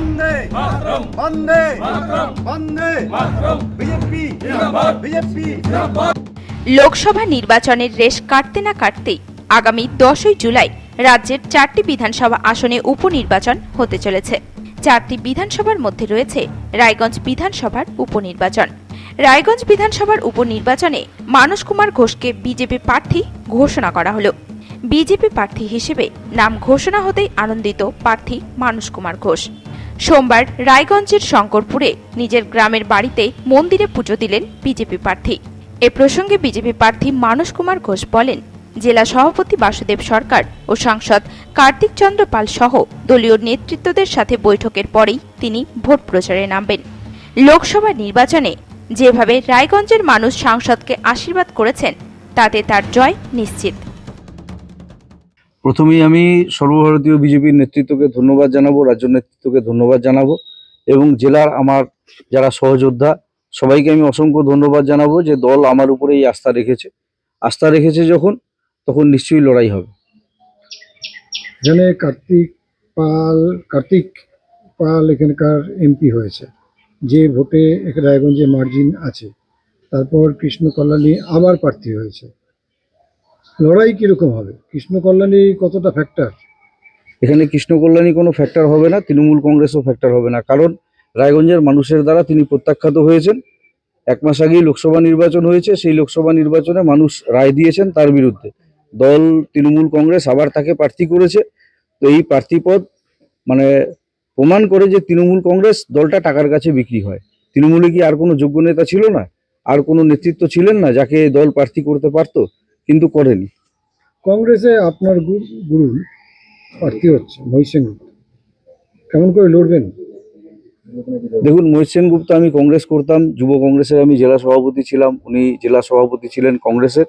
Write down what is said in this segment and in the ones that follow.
বন্দে মাতরম, বন্দে মাতরম, বন্দে মাতরম, BJP জিন্দাবাদ, BJP জিন্দাবাদ। লোকসভা নির্বাচনের রেশ কাটতে না কাটতেই আগামী 10ই জুলাই রাজ্যের 4টি বিধানসভা আসনে উপনির্বাচন হতে চলেছে। 4টি বিধানসভার মধ্যে রয়েছে রায়গঞ্জ বিধানসভার উপনির্বাচন। রায়গঞ্জ বিধানসভার উপনির্বাচনে মানস কুমার ঘোষকে বিজেপি প্রার্থী ঘোষণা করা হলো। বিজেপি প্রার্থী হিসেবে নাম ঘোষণা হতেই আনন্দিত প্রার্থী মানস কুমার ঘোষ। সোমবার রায়গঞ্জের শঙ্করপুরে নিজের গ্রামের বাড়িতে মন্দিরে পুজো দিলেন বিজেপি প্রার্থী। এ প্রসঙ্গে বিজেপি প্রার্থী মানস কুমার ঘোষ বলেন, জেলা সভাপতি বাসুদেব সরকার ও সাংসদ কার্তিক চন্দ্র পাল সহ দলীয় নেতৃত্বদের সাথে বৈঠকের পরেই তিনি ভোট প্রচারে নামবেন। লোকসভা নির্বাচনে যেভাবে রায়গঞ্জের মানুষ সাংসদকে আশীর্বাদ করেছেন তাতে তার জয় নিশ্চিত। প্রথমেই আমি সর্বভারতীয় বিজেপির নেতৃত্বকে ধন্যবাদ জানাবো, রাজ্য নেতৃত্বকে ধন্যবাদ জানাবো এবং জেলার আমার যারা সহযোদ্ধা সবাইকে আমি অসংখ্য ধন্যবাদ জানাবো যে দল আমার উপরে এই আস্থা রেখেছে যখন তখন নিশ্চয়ই লড়াই হবে। এখানে কার্তিক পাল এখানকার এমপি হয়েছে, যে ভোটে রায়গঞ্জে মার্জিন আছে। তারপর কৃষ্ণ কল্যাণী আবার প্রার্থী হয়েছে। লড়াই কিরকম হবে? কৃষ্ণ কল্যাণী কতটা ফ্যাক্টর? এখানে কৃষ্ণ কল্যাণী কোনো ফ্যাক্টর হবে না, তৃণমূল কংগ্রেসও ফ্যাক্টর হবে না, কারণ রায়গঞ্জের মানুষের দ্বারা তিনি প্রত্যাখ্যাত হয়েছেন। 1 মাস আগেই লোকসভা নির্বাচন হয়েছে, সেই লোকসভা নির্বাচনে মানুষ রায় দিয়েছেন তার বিরুদ্ধে। দল তৃণমূল কংগ্রেস আবার তাকে প্রার্থী করেছে। তো এই প্রার্থীপদ মানে প্রমাণ করে যে তৃণমূল কংগ্রেস দলটা টাকার কাছে বিক্রি হয়। তৃণমূলে কি আর কোনো যোগ্য নেতা ছিল না, আর কোনো নেতৃত্ব ছিলেন না যাকে দল প্রার্থী করতে পারত, কিন্তু করেনি। কংগ্রেসে আপনার গুরু প্রার্থী হচ্ছে মহিষ সেনগুপ্ত, কেমন করে লড়বেন? দেখুন, মহিষ সেনগুপ্ত, আমি কংগ্রেস করতাম, যুব কংগ্রেসের আমি জেলা সভাপতি ছিলাম, উনি জেলা সভাপতি ছিলেন কংগ্রেসের।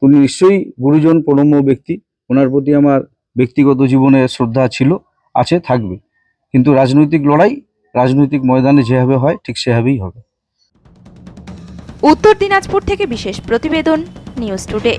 উনি নিশ্চয়ই গুরুজন প্রণম্য ব্যক্তি, ওনার প্রতি আমার ব্যক্তিগত জীবনে শ্রদ্ধা ছিল, আছে, থাকবে। কিন্তু রাজনৈতিক লড়াই রাজনৈতিক ময়দানে যেভাবে হয় ঠিক সেভাবেই হবে। উত্তর দিনাজপুর থেকে বিশেষ প্রতিবেদন, নিউজ টুডে।